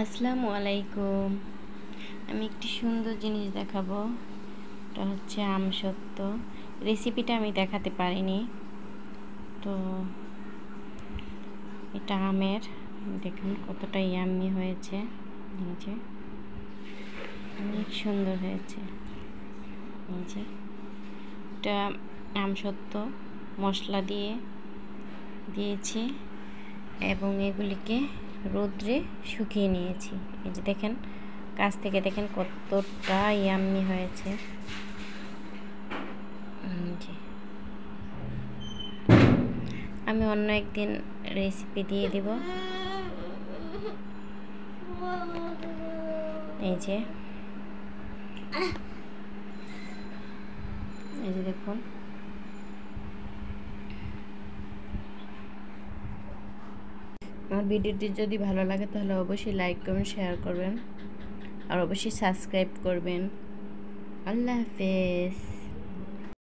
আসসালামু আলাইকুম। আমি একটি সুন্দর জিনিস দেখাবো। এটা হচ্ছে আমসত্ত্ব। রেসিপিটা আমি দেখাতে পারিনি, তো এটা আমের, দেখুন কতটা ইয়াম্মি হয়েছে। এই যে অনেক সুন্দর হয়েছে। এই যে এটা আমসত্ত্ব মশলা দিয়েছি এবং এগুলিকে রোদ্রে শুকিয়ে নিয়েছি। এই যে দেখেন, কাছ থেকে দেখেন কতটা ইয়াম্মি হয়েছে। আমি অন্য একদিন রেসিপি দিয়ে দিব। এই যে দেখুন, আমার ভিডিওটি যদি ভালো লাগে তাহলে অবশ্যই লাইক করবেন, শেয়ার করবেন আর অবশ্যই সাবস্ক্রাইব করবেন। আল্লাহ হাফেজ।